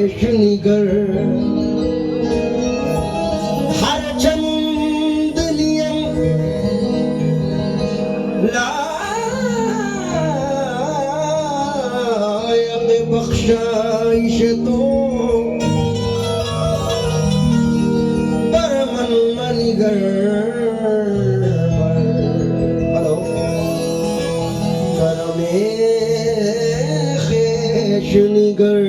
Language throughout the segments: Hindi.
खेश निगर हर चंद नियम लायक बख्शाइश तो परमन निगर निगर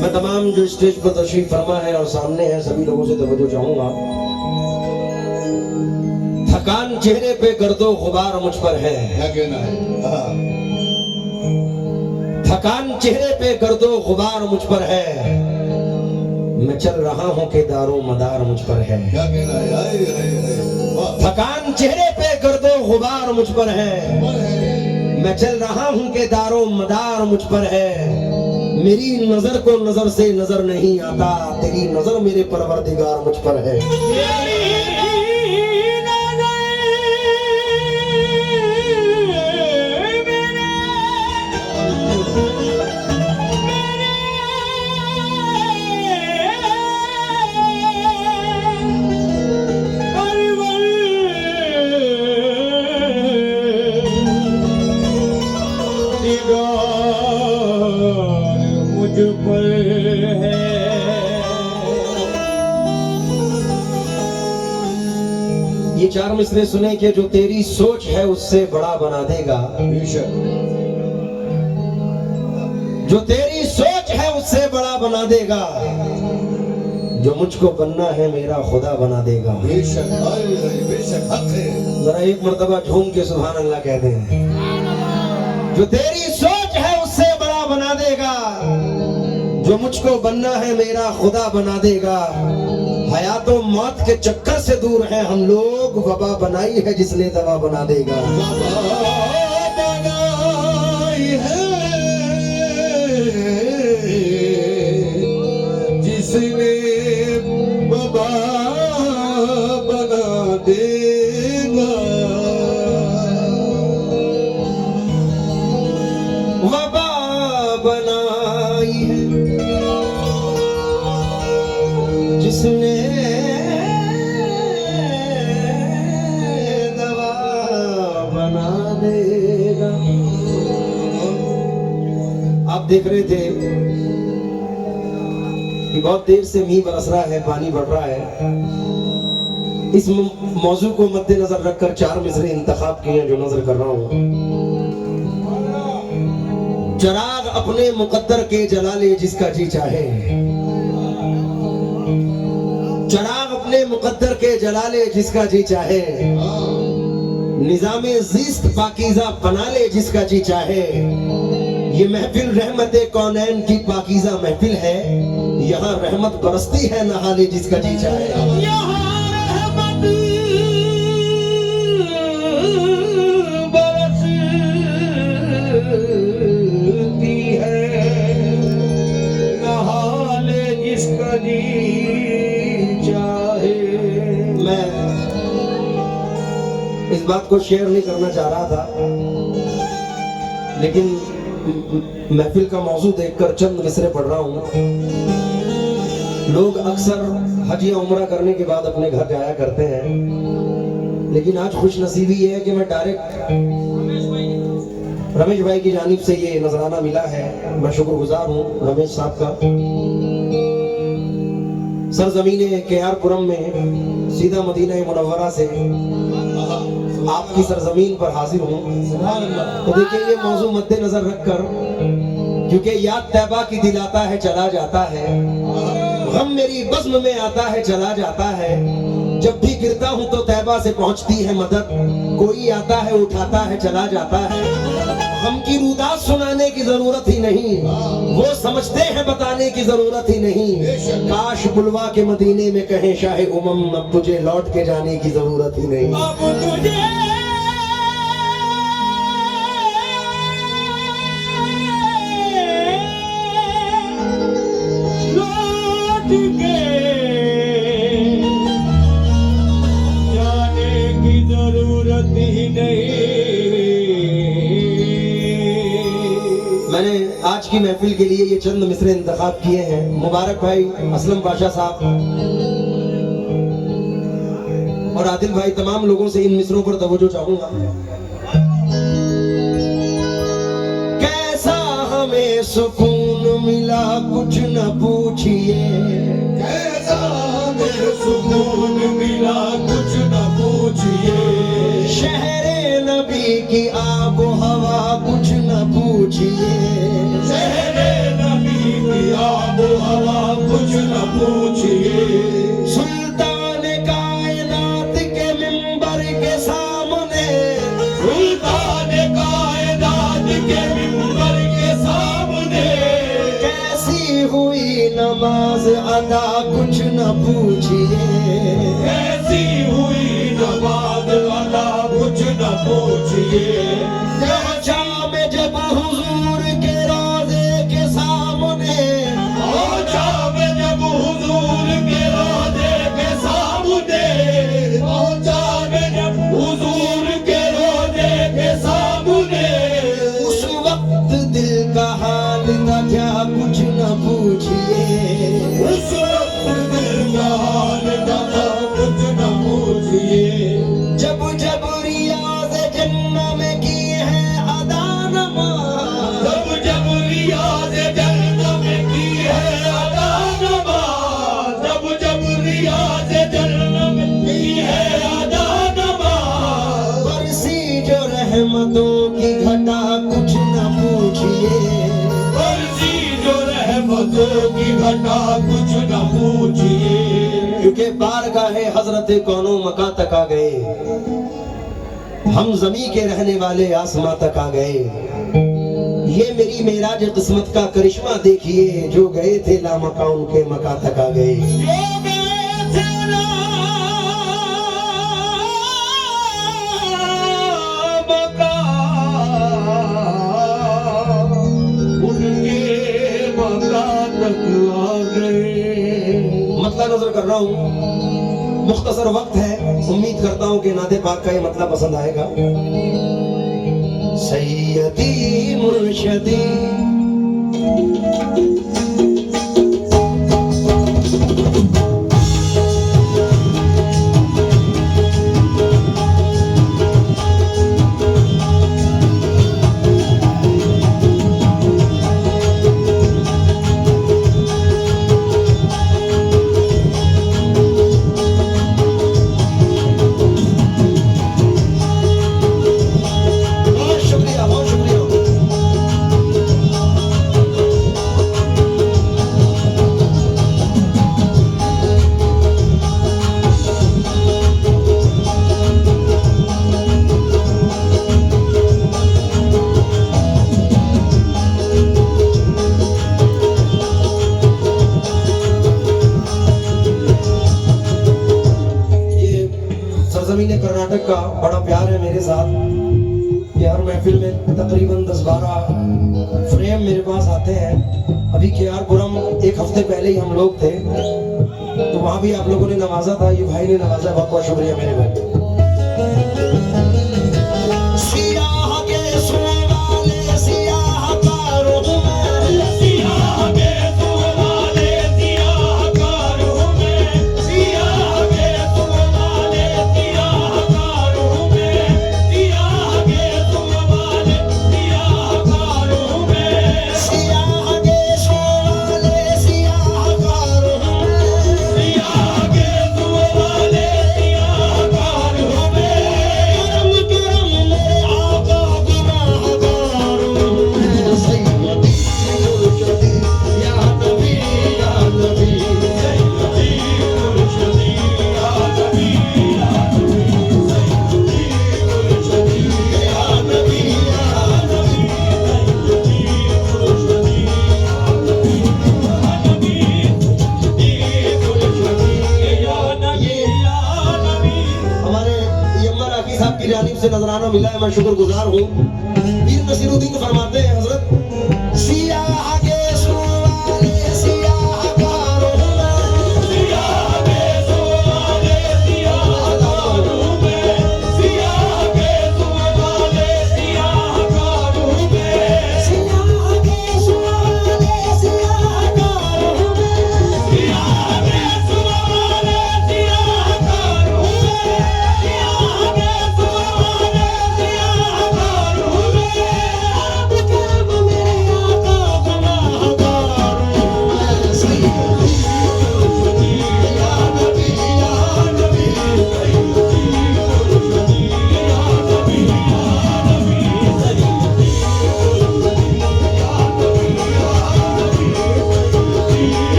मैं तमाम जो स्टेज पर तशरीफ फरमा है और सामने है सभी लोगों से तवज्जो चाहूंगा। थकान चेहरे पे गर्दो गुबार मुझ पर है, क्या कहना है? थकान चेहरे पे गर्दो गुबार मुझ पर है, मैं चल रहा हूँ के दारो मदार मुझ पर है। क्या कहना है? थकान चेहरे पे गर्दो गुबार मुझ पर है, मैं चल रहा हूँ के दारो मदार मुझ पर है। मेरी नजर को नजर से नजर नहीं आता, तेरी नजर मेरे परवरदिगार मुझ पर है। ये चार मिसरे सुने कि जो तेरी सोच है उससे बड़ा बना देगा, जो तेरी सोच है उससे बड़ा बना देगा, जो मुझको बनना है मेरा खुदा बना देगा। बेशक हक है। जरा एक मर्तबा झूम के सुभान अल्लाह कहते हैं। जो तेरी सोच है उससे बड़ा बना देगा, जो मुझको बनना है मेरा खुदा बना देगा। हयात और मौत के चक्कर से दूर है हम लोग, वबा बनाई है जिसने दवा बना देगा। बनाई है जिसने वबा बना देगा। वबा बनाई है जिसने दवा बना देगा। आप देख रहे थे कि बहुत देर से मींह बरस रहा है, पानी बढ़ रहा है। इस मौजू को मद्देनजर रखकर चार मिसरे इंतखाब किए हैं जो नजर कर रहा हूं। चराग अपने मुकद्दर के जला ले जिसका जी चाहे, चराग अपने मुकद्दर के जला ले जिसका जी चाहे, निजामे ज़िस्त पाकीज़ा बना ले जिसका जी चाहे। ये महफिल रहमत कौनैन की पाकीज़ा महफिल है, यहाँ रहमत बरसती है नहा ले जिसका जी चाहे। बरसती है नहा ले जिसका जी चाहे। मैं इस बात को शेयर नहीं करना चाह रहा था, लेकिन महफिल का मौजू देखकर चंद मिसरे पढ़ रहा हूँ। लोग अक्सर हज या उम्रा करने के बाद अपने घर जाया करते हैं, लेकिन आज खुश नसीबी ये है कि मैं डायरेक्ट रमेश भाई की जानिब से ये नजराना मिला है। मैं शुक्रगुजार हूँ रमेश साहब का। सरजमीने केआरपुरम में सीधा मदीना मुनव्वरा से आपकी सरजमीन पर हाजिर हूँ। तो देखिए ये मौजू मद्देनजर रखकर, क्योंकि याद तैबा की दिलाता है चला जाता है, गम मेरी बज़्म में आता है चला जाता है। जब भी गिरता हूँ तो तैबा से पहुँचती है मदद, कोई आता है उठाता है चला जाता है। हम की रुदास सुनाने की जरूरत ही नहीं, वो समझते हैं बताने की जरूरत ही नहीं। काश बुलवा के मदीने में कहें शाहे उमम अब तुझे लौट के जाने की जरूरत ही नहीं। अब तुझे मैंने आज की महफिल के लिए ये चंद मिसरे इंतखाब किए हैं। मुबारक भाई, असलम पाशा साहब और आदिल भाई, तमाम लोगों से इन मिसरों पर तवज्जो चाहूंगा। कैसा हमें सुकून मिला कुछ न पूछिए, कैसा हमें सुकून मिला कुछ न पूछिए, शहरे नबी की आबो हवा कुछ न पूछिए, शहरे नबी की आबो हवा कुछ न पूछिए, सुल्तान कायनात के मिंबर के सामने, सुल्तान कायनात के मिंबर के सामने, कैसी हुई नमाज अदा कुछ न पूछिए, कैसी हुई नमाज अदा कुछ न पूछिए, पहुंचा में जब हुजूर के रोजे के सामने, पहुंचा मैं जब हुजूर के रोजे के सामने, पहुंचा मैं जब हुजूर के रोजे के सामने, उस वक्त दिल का हाल था क्या कुछ न पूछिए, उस वक्त दिल का हाल था कुछ न पूछिए, जब जब रियाज जन्नत में की है अदा नमाज, जब जब रियाज जन्नत में की है अदा नमाज, जब जब रियाज जन्नत में की है अदा नमाज, बरसी जो रहमतों की घटा कुछ न पूछिए, बरसी जो रहमतों की घटा कुछ न पूछिए, क्योंकि बारगाहे हजरत कौनो मका तक आ गए, हम जमी के रहने वाले आसमां तक आ गए। ये मेरी मेराज किस्मत का करिश्मा देखिए, जो गए थे लामका उनके मका तक आ गए। जो गए थे मका, उनके मका तक आ गए। मतलब नजर कर रहा हूँ, मुख्तसर वक्त है, उम्मीद करता हूँ कि नादे पाक का ये मतलब पसंद आएगा। सैयदी मुर्शदी बहुत शुक्रिया, बहुत शुक्रिया। ये सरजमीन कर्नाटक का बड़ा प्यार है मेरे साथ कि हर महफिल में तकरीबन 10-12 फ्रेम मेरे पास आते हैं। अभी केआरपुरम एक हफ्ते पहले ही हम लोग थे, तो वहां भी आप लोगों ने नवाजा था, ये भाई ने नवाजा, बहुत बहुत शुक्रिया मेरे भाई। सियाह के सुवाले सियाहकारों में, सियाह के सुवाले सियाहकारों में, सियाह के सुवाले सियाहकारों में, सियाह के सुवाले सियाहकारों में, सियाह के सुवाले सियाहकारों में, सियाह के सुवाले सियाहकारों में, करम करम मेरे आका गुनाहगारों में, सैयदी मुर्शदी या नबी या नबी, सैयदी मुर्शदी या नबी या नबी, सैयदी मुर्शदी या नबी या नबी, सैयदी मुर्शदी या नबी या नबी, या नबी। हमारे यमन आकी साहब की जानिब से नजराना मिला है, मैं शुक्रगुजार हूँ। पीर नसीरुद्दीन फरमाते हैं हजरत, सियाह के सुवाले सियाहकारों में, सियाह के सुवाले सियाहकारों में, सियाह के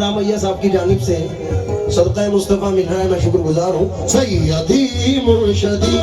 रामैया साहब की जानिब से सदका मुस्तफ़ा मिल रहा है, मैं शुक्रगुजार हूँ। सैयदी मुर्शदी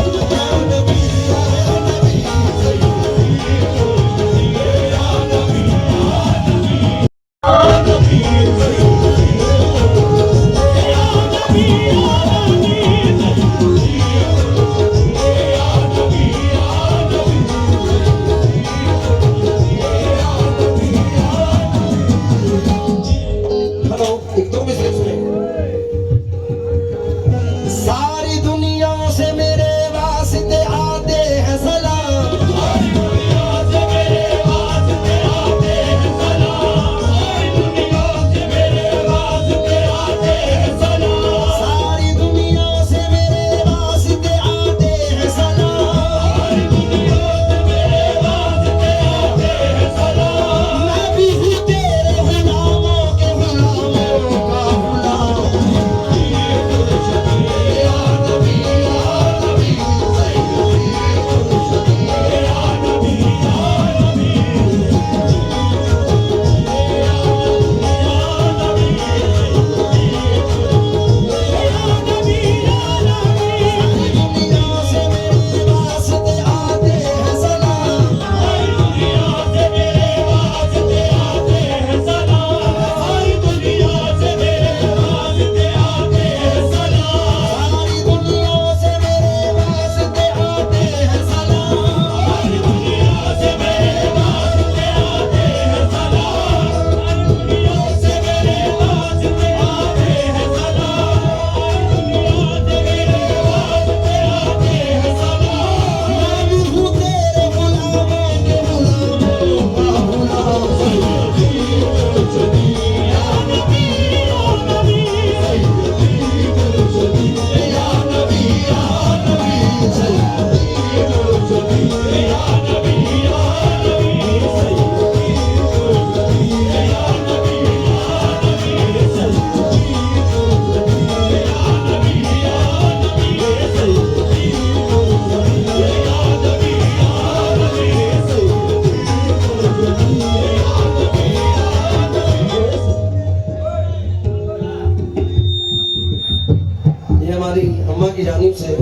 अम्मा की जानिब से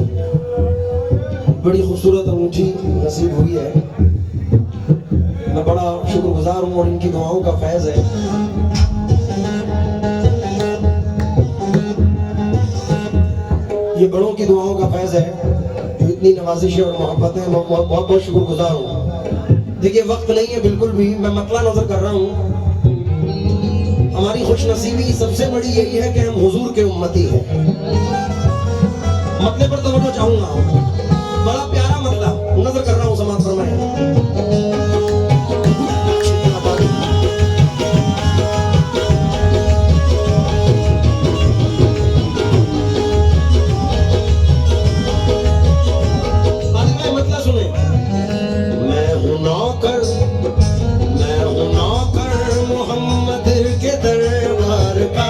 बड़ी खूबसूरत अंगूठी नसीब हुई है। मैं बड़ा शुक्रगुजार हूँ और इनकी दुआओं का फैज़ है। ये बड़ों की दुआओं का फैज़ है जो इतनी नवाजिशें और मोहब्बतें, बहुत बहुत शुक्रगुजार हूँ। देखिए वक्त नहीं है बिल्कुल भी, मैं मतला नजर कर रहा हूँ। हमारी खुशनसीबी सबसे बड़ी यही है कि हम हुजूर के उम्मती हैं। मतले पर तवज्जो चाहूंगा, बड़ा प्यारा मतला नजर कर रहा हूँ, समाज फरमाए। मतला सुने। मैं हूँ नौकर मोहम्मद के दरबार का,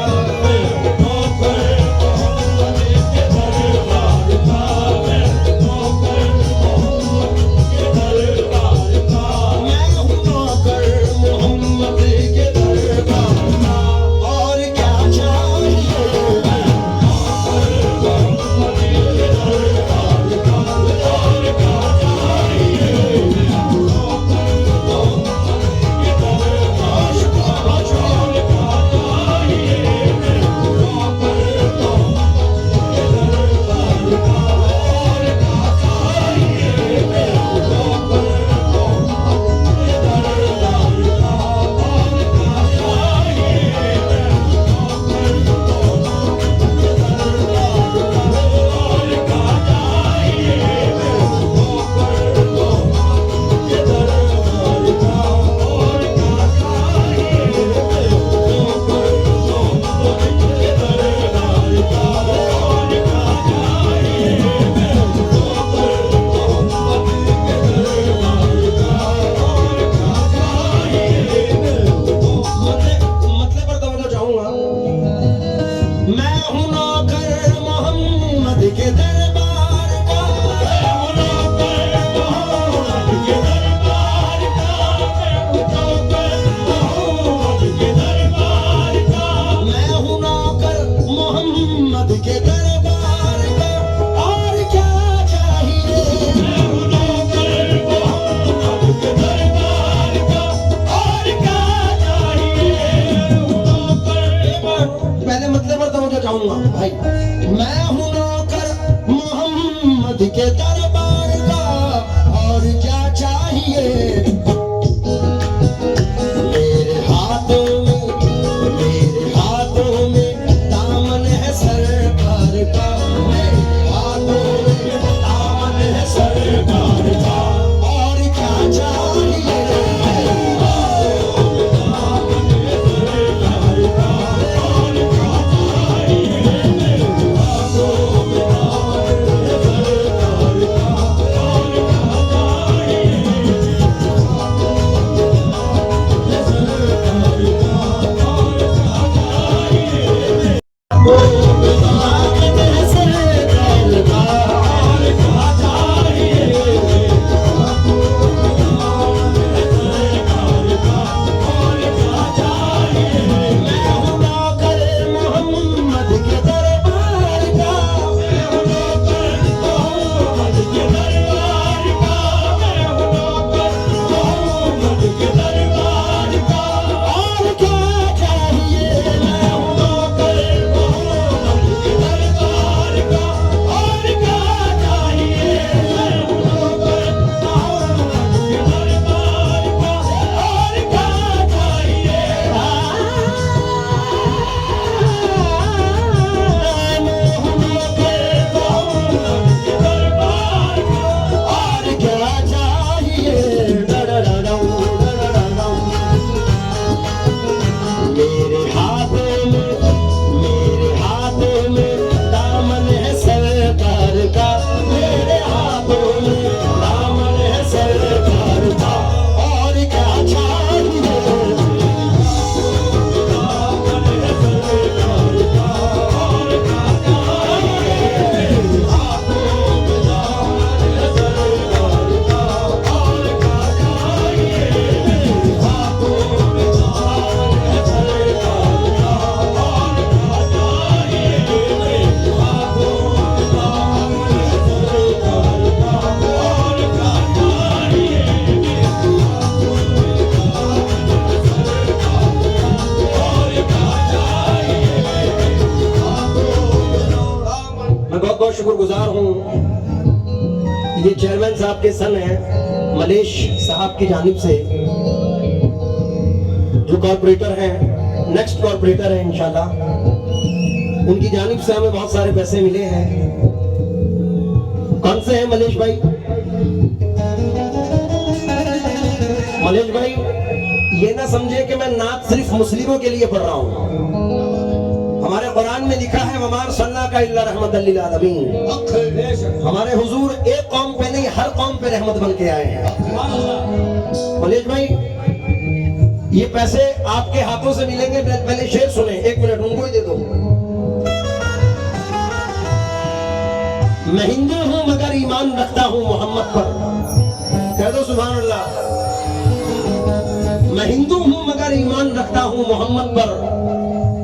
चाहूंगा भाई। मैं हूँ नौकर मोहम्मद के दरबार का, और क्या चाहिए मेरे हाथों में दामन है सरकार का, मेरे हाथों में दामन है सरकार का, और क्या चाहिए शुक्रगुजार हूँ। ये चेयरमैन साहब के सन है, मलेश साहब की जानिब से, जो कॉर्पोरेटर हैं, नेक्स्ट कॉर्पोरेटर है इंशाल्लाह, उनकी जानिब से हमें बहुत सारे पैसे मिले हैं। कौन से हैं मलेश भाई? मलेश भाई, ये ना समझे कि मैं नात सिर्फ मुस्लिमों के लिए पढ़ रहा हूँ। हमारे कुरान में लिखा है वमार सल्ला का इल्ला रहमतल लिल आलमीन। हमारे हुजूर एक कौम पे नहीं, हर कौम पे रहमत बन के आए हैं। मलेश भाई, ये पैसे आपके हाथों से मिलेंगे। पहले शेर सुने, 1 मिनट उनको ही दे दो। मैं हिंदू हूं मगर ईमान रखता हूं मोहम्मद पर। कह दो सुभान अल्लाह। मैं हिंदू हूं मगर ईमान रखता हूं मोहम्मद पर,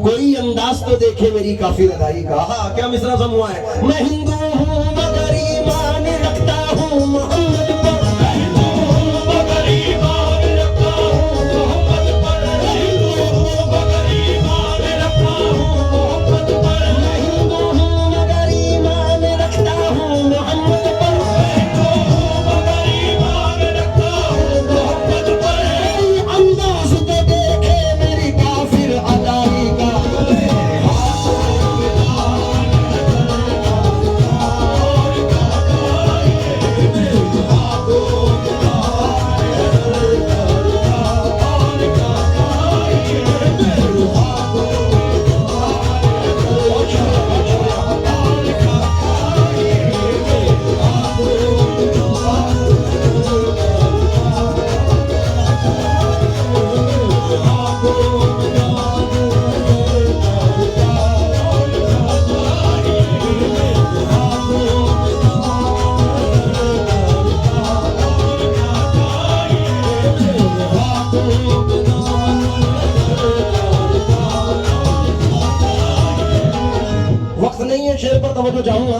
कोई अंदाज तो देखे मेरी काफिर अदाई का। हाँ, क्या मिसरा सम हुआ है। मैं हिंदू हूं मगर ईमान रखता हूं मोहम्मद पर, मैं हिंदू हूं मगर ईमान रखता हूं मोहम्मद पर, मैं हिंदू हूं मगर ईमान रखता हूं मोहम्मद पर, मैं हिंदू हूं मगर ईमान रखता हूं मोहम्मद पर, मैं हिंदू हूं मगर ईमान रखता हूं मोहम्मद पर, अंदाज तो देखे मेरी काफिर अदाई का। वक्त नहीं है, शेर पर तवज्जो चाहूंगा।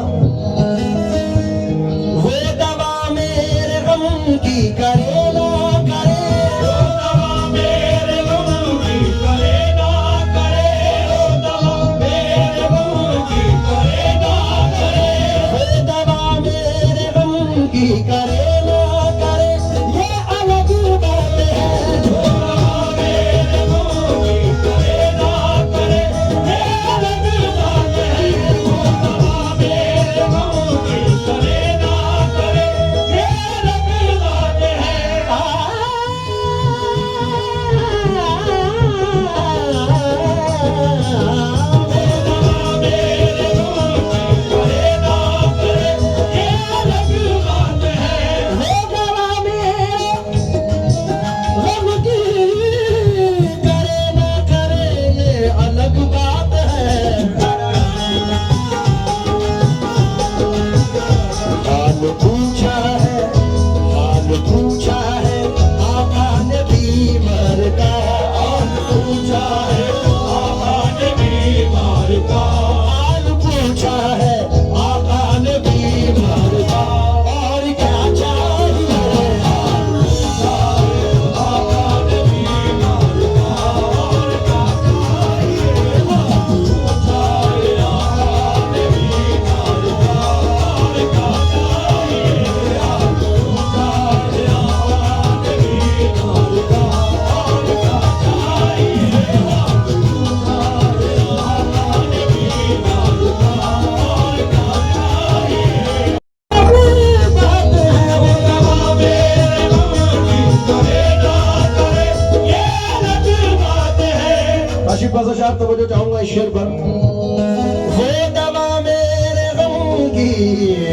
वो दवा मेरे गम की करे ना करे, वो दवा मेरे गम की करे ना करे, वो दवा मेरे गम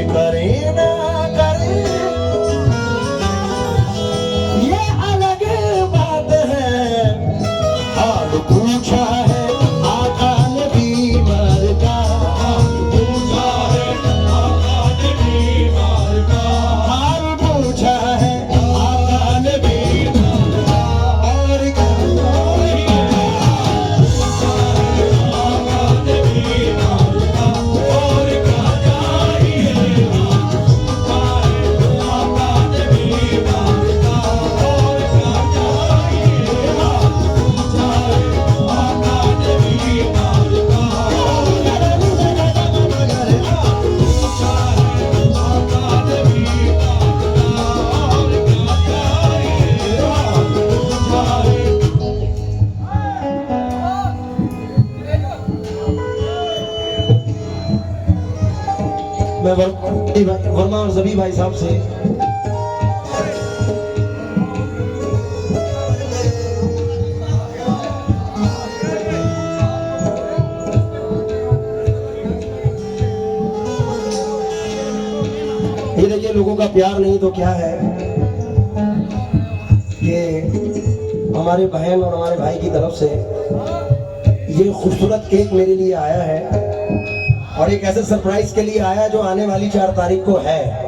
करे ना करे ये अलग बात है। हाल पूछा है आका ने बीमार का, पूछा है आका ने बीमार का, हाल पूछा है आका ने बीमार का। और क्या आका ने बीमार का, और क्या चाहिए पूछा है आका ने बीमार का, और क्या चाहिए पूछा है आका ने बीमार का, पूछा है आका ने मैं वर्मा और जबी भाई साहब से ये देखिए, लोगों का प्यार नहीं तो क्या है। ये हमारे बहन और हमारे भाई की तरफ से ये खूबसूरत केक मेरे लिए आया है, और एक ऐसे सरप्राइज के लिए आया जो आने वाली 4 तारीख को है।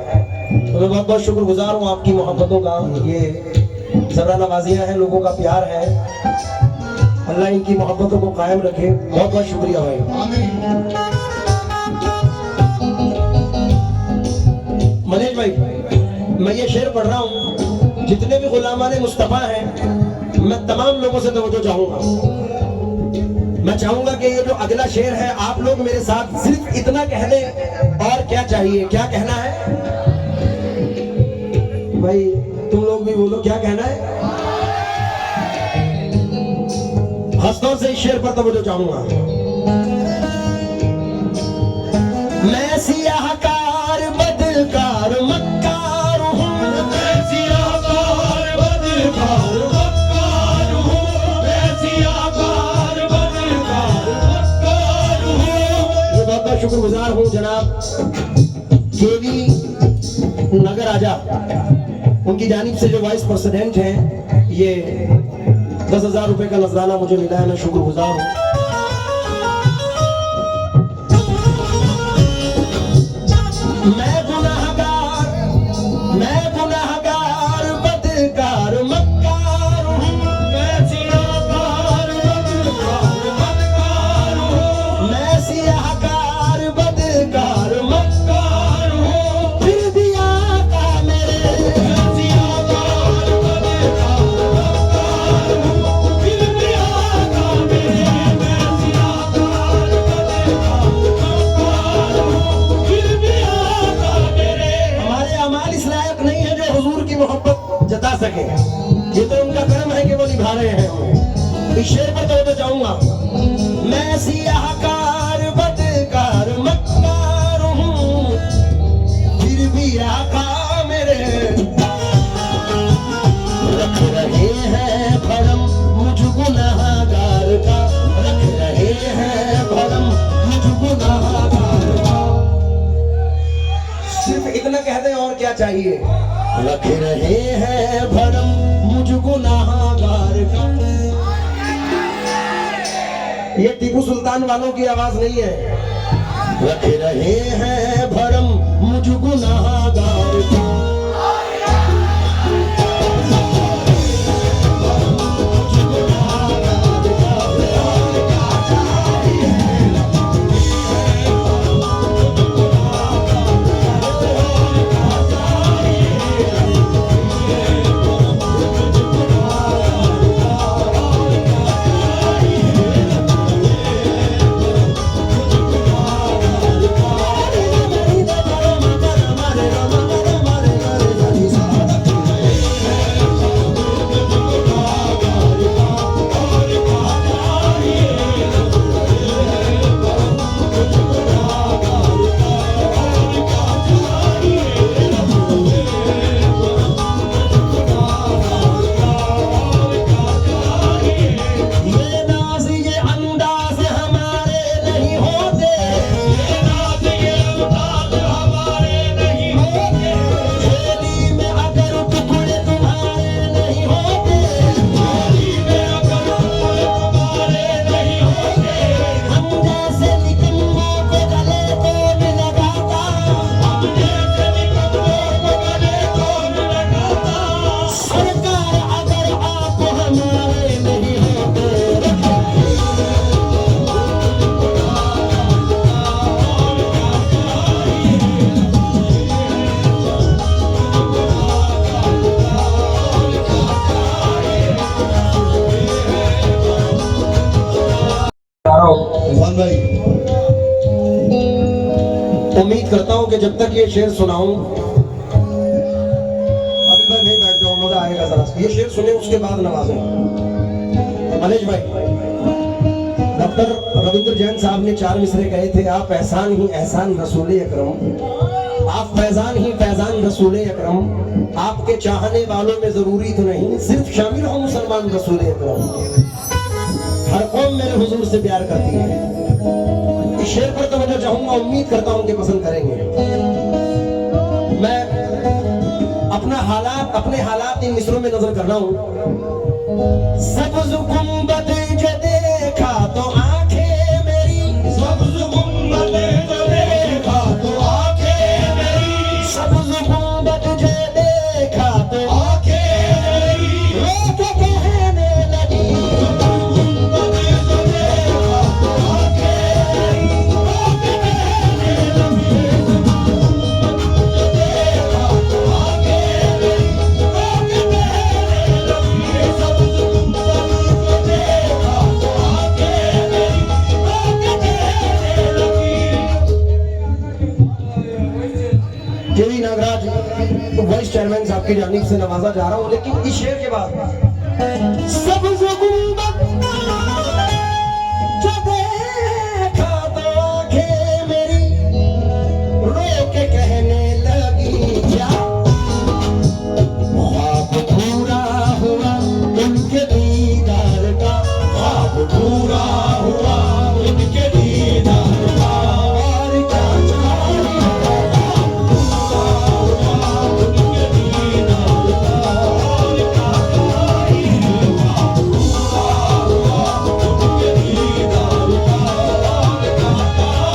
तो मैं बहुत बहुत शुक्रगुजार हूँ आपकी मोहब्बतों का। ये जरा नवाजियाँ हैं, लोगों का प्यार है। अल्लाह इनकी मोहब्बतों को कायम रखे। बहुत बहुत शुक्रिया भाई। मनीष भाई, मैं ये शेर पढ़ रहा हूँ, जितने भी गुलामान मुस्तफ़ा हैं, मैं तमाम लोगों से तवज्जो चाहूंगा। मैं चाहूंगा कि ये जो अगला शेर है, आप लोग मेरे साथ सिर्फ इतना कह दें, और क्या चाहिए, क्या कहना है भाई? तुम लोग भी बोलो, क्या कहना है? हंसतों से इस शेर पर तवज्जो चाहूंगा। मैं सियाहकार बदकार मक्कार हूँ, मैं सियाकार बदकार मक्कार हूँ, मैं सियाकार बदकार मक्कार हूँ। ये बहुत बहुत शुक्रगुजार हूँ जनाब केवी नगर आजा, उनकी जानिब से जो वाइस प्रेसिडेंट हैं, ये 10,000 रुपए का नजराना मुझे मिला है। मैं शुक्रगुजार हूँ। मैं गुनाहगार बदकार मक्कार हूँ, मैं सियाकार बदकार मक्कार हूँ, मैं सियाहकार बदकार मक्कार हूँ। फिर भी आका मेरे, मैं सियाकार बदकार मक्कार हूँ, फिर भी आका मेरे। मैं सियाकार बदकार मक्कार हूँ, फिर भी आका मेरे। हमारे अमाल इस लायक नहीं है जो हुजूर की मोहब्बत जता सके। ये तो उनका कर्म है कि वो निभा रहे हैं हमें। इस शेर पर तो चाहूंगा, मैं सियाहकार बदकार मक्कार हूँ, फिर भी आका मेरे रख रहे हैं भरम मुझ गुनाहगार का, रख रहे हैं भरम मुझ गुनाहगार का। सिर्फ इतना कह दें, और क्या चाहिए? रख रहे हैं भरम मुझ गुनाहगार का। ये टीपू सुल्तान वालों की आवाज नहीं है। रख रहे हैं भरम मुझ गुनाहगार का। उम्मीद करता हूं कि जब तक ये शेर सुनाऊं, अभी भाई नहीं बैठ जाओ, मजा आएगा जरा। ये शेर सुने उसके बाद नवाजें। मनीष भाई, डॉक्टर रविंद्र जैन साहब ने 4 मिसरे कहे थे, आप एहसान ही एहसान रसूल अकरम, आप फैजान ही फैजान रसूल अकरम, आपके चाहने वालों में जरूरी तो नहीं सिर्फ शामिल हो मुसलमान रसूल अकरम। हर कौम मेरे हुजूर से प्यार करती है। इस शेर पर तवज्जो चाहूंगा, उम्मीद करता हूं कि पसंद करेंगे। मैं अपने हालात इन मिसरों में नजर कर रहा हूं। सब्ज़ गुंबद जो देखा तो आंखें मेरी, सब्ज़ गुंबद जो देखा तो आंखें मेरी, सब्ज़ गुंबद जो देखा तो आंखें मेरी, रो के कहने लगी, गुंबद जो देखा तो आंखें मेरी, रो के कहने लगी, गुंबद जो देखा तो आंखें मेरी, रो के कहने लगी, सब्ज़ गुंबद जो देखा तो आंखें मेरी, रो के कहने लगी। केवी नागराज वाइस चेयरमैन साहब की जानिब से नवाजा जा रहा हूं, लेकिन इस शेर के बाद सब्ज़ गुंबद जो देखा तो आंखें मेरी रो के कहने लगी, क्या ख्वाब पूरा हुआ उनके दीदार का, ख्वाब पूरा हुआ उनके दीदार का, और क्या चाहिए, उनके दीदार का, और क्या चाहिए, ख्वाब पूरा हुआ उनके दीदार का, और क्या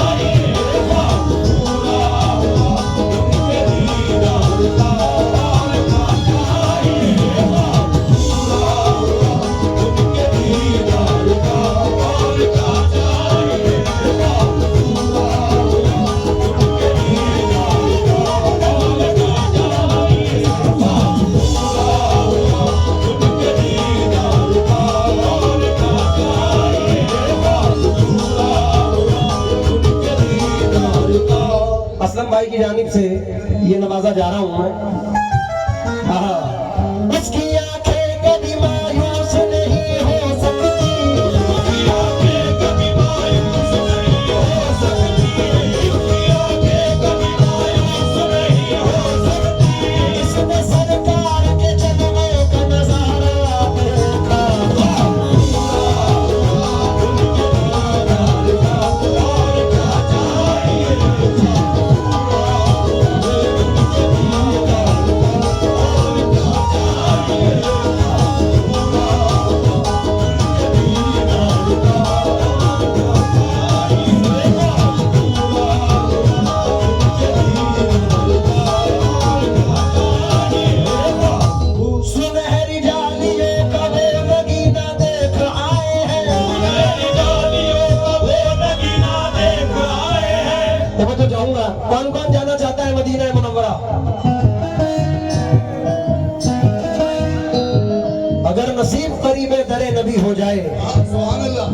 चाहिए, ख्वाब पूरा हुआ उनके दीदार का, और क्या चाहिए, ख्वाब पूरा हुआ उनके दीदार का, और क्या चाहिए, ख्वाब पूरा हुआ उनके दीदार का, और क्या चाहिए, ख्वाब पूरा हुआ उनके दीदार का, और क्या चाहिए, ख्वाब पूरा हुआ उनके दीदार का। असलम भाई की जानिब से ये नवाजा जा रहा हूं मैं। हाँ, उसकी आंखें कभी मायूस नहीं हो सकती, उसकी आंखें कभी मायूस नहीं हो सकती, उसकी आंखें कभी मायूस नहीं हो सकती, इसने सरकार के जलवों का नजारा देखा, उनके दीदार का, और क्या चाहिए, सुनहरी जालियों का वो नगीना देख आए हैं। मेरी डालियों का वो नगीना देख आए हैं। तो मैं तो जाऊंगा, कौन कौन जाना चाहता है मदीना मुनव्वरा? अगर नसीब करीबे दरे नबी हो जाए, सुभान अल्लाह।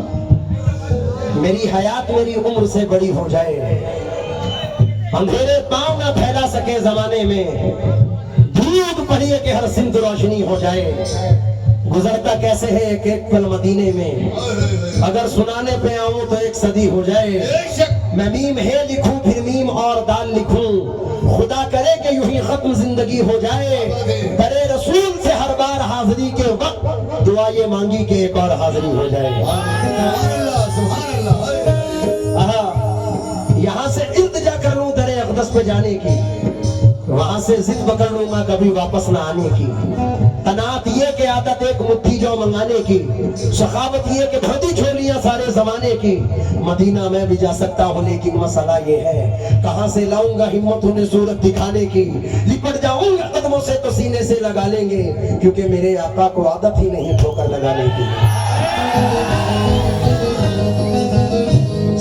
मेरी हयात मेरी उम्र से बड़ी हो जाए, अंधेरे पांव ना फैला सके जमाने में, दूध पड़िए कि हर सिंध रोशनी हो जाए। गुजरता कैसे है एक एक पल मदीने में, अगर सुनाने पे आऊं तो एक सदी हो जाए। मैं मीम है लिखूं फिर मीम और दाल लिखूं, खुदा करे कि यूं ही खत्म जिंदगी हो जाए। करे रसूल से हर बार हाजिरी के वक्त दुआ ये मांगी कि एक और हाजिरी हो जाए। यहाँ से इल्तिजा कर लूं दरे अक़दस पे जाने की, वहां से जिद पकड़ लूंगा कभी वापस ना आने की। तनात ये कि आदत एक मुट्ठी जो मंगाने की, सखावत ये कि भरती छोलियां सारे जमाने की। मदीना में भी जा सकता हूँ लेकिन मसला ये है, कहां से लाऊंगा हिम्मत उन्हें सूरत दिखाने की। लिपट जाऊंगा कदमों से तो सीने से लगा लेंगे, क्योंकि मेरे आका को आदत ही नहीं ठोकर लगाने की।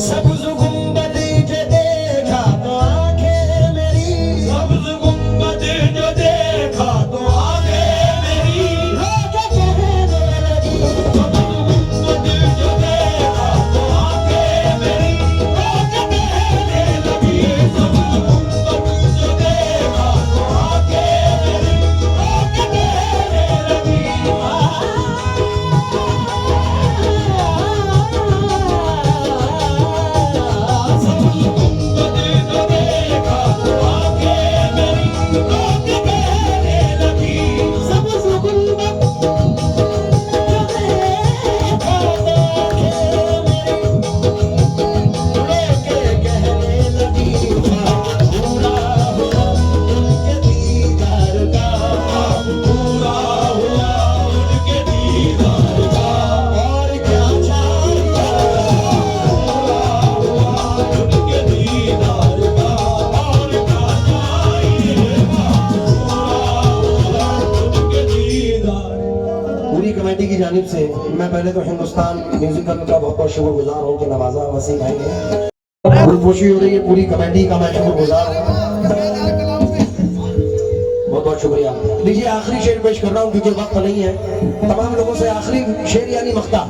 सब्ज़ गुंबद जो देखा तो आंखें मेरी, सब्ज़ गुंबद जो देखा तो आंखें मेरी, रो के कहने लगी, सब्ज़ गुंबद जो देखा तो आंखें मेरी, रो के कहने लगी, सब्ज़ जानिब से मैं पहले तो हिंदुस्तान म्यूजिकल का बहुत बहुत शुक्रगुजार हूँ कि नवाजा वसीम भाई ने गुलपोशी हो रही है पूरी कमेटी का, मैं शुक्रगुजार हूँ, बहुत बहुत शुक्रिया। लीजिए आखिरी शेर पेश कर रहा हूँ क्योंकि वक्त नहीं है। तमाम लोगों से आखिरी शेर यानी मख्ता।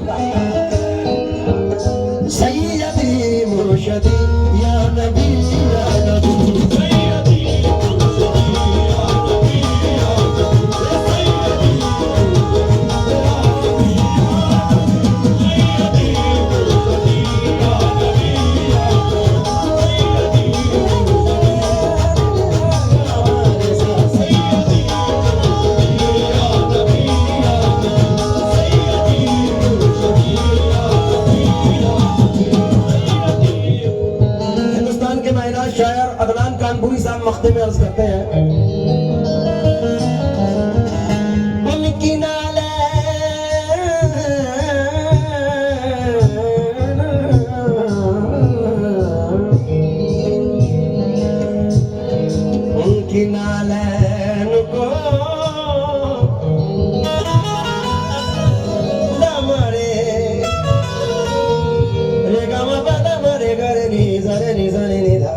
सैयदी मुर्शदी या नबी या नबी, शायर अदनान कानपुरी साहब मख्ते में अर्ज करते हैं, उनकी नाले उनकी नालैन को दमरे रे गम पदम रे गरे नि जरे नि जरे नि धा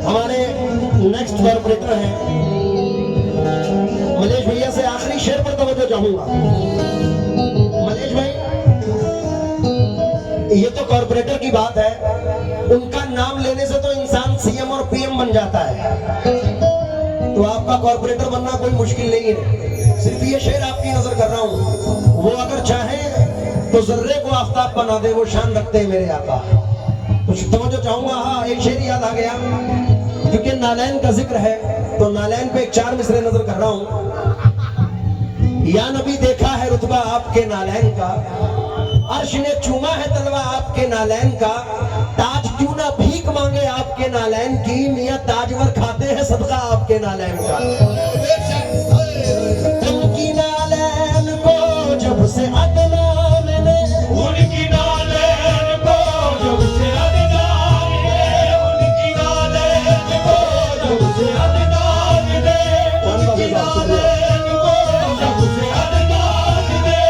हमारे नेक्स्ट कॉर्पोरेटर हैं मलेश भैया से आखिरी शेर पर तवज्जो चाहूंगा। मलेश भाई, ये तो कॉर्पोरेटर की बात है, उनका नाम लेने से तो इंसान सीएम और पीएम बन जाता है, तो आपका कॉर्पोरेटर बनना कोई मुश्किल नहीं है। सिर्फ ये शेर आपकी नजर कर रहा हूं, वो अगर चाहे तो जर्रे को आफताब बना दे, वो शान रखते हैं मेरे आका। कुछ तवज्जो चाहूंगा। हाँ, एक शेर याद आ गया क्योंकि नालैन का जिक्र है, तो नालैन पे एक 4 मिसरे नजर कर रहा हूं। या नबी देखा है रुतबा आपके नालैन का, अर्श ने चूमा है तलवा आपके नालैन का, ताज क्यों ना भीख मांगे आपके नालैन की, मियां ताजवर खाते हैं सदका आपके नालैन का। उनकी नालैन को जब से अदनान ने, उनकी नालैन को जब से अदनान ने, उनकी नालैन को जब से अदनान ने, उनकी नालैन को जब से अदनान ने,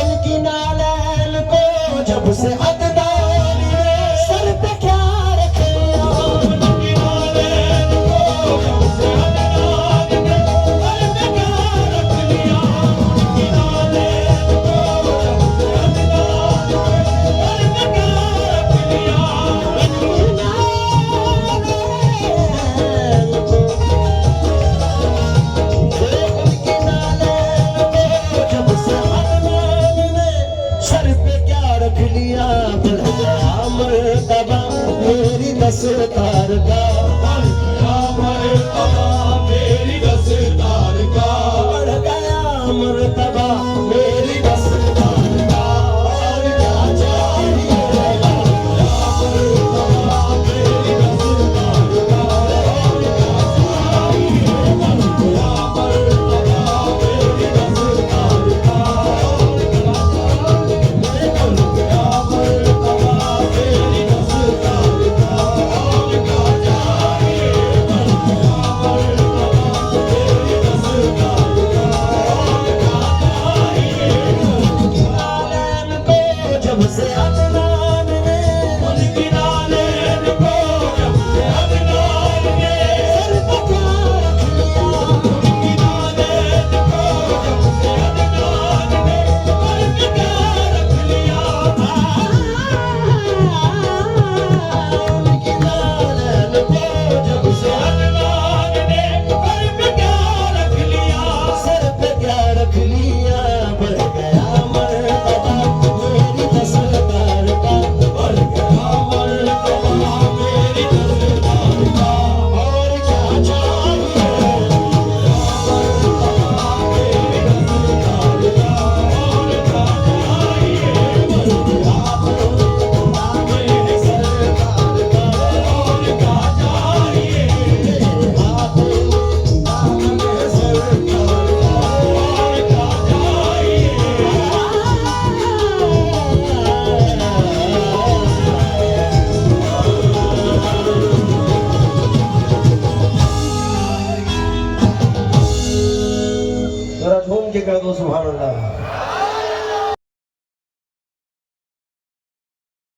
उनकी नालैन को जब से अदनान ने, सर पे क्या रखे उनकी नालैन को जब से अदनान ने, सर पे क्या रख लिया उनकी नालैन को जब से अदनान ने, सर पे क्या रख लिया उनकी नालैन को, उनकी नालैन को जब से अदनान ने, सर पे क्या रख लिया, बढ़ गया मर्तबा मेरी दस्तकार का, बढ़ गया मर्तबा मेरी दस्तकार का, बढ़ गया मर्तबा मेरी दस्तकार का, और क्या चाहिए, बढ़ गया मर्तबा मेरी दस्तकार का, और क्या चाहिए, बढ़ गया मर्तबा मेरी दस्तकार का, और क्या चाहिए, बढ़ गया मर्तबा मेरी दस्तकार का, और क्या चाहिए, बढ़ गया कह दो सुभान अल्लाह।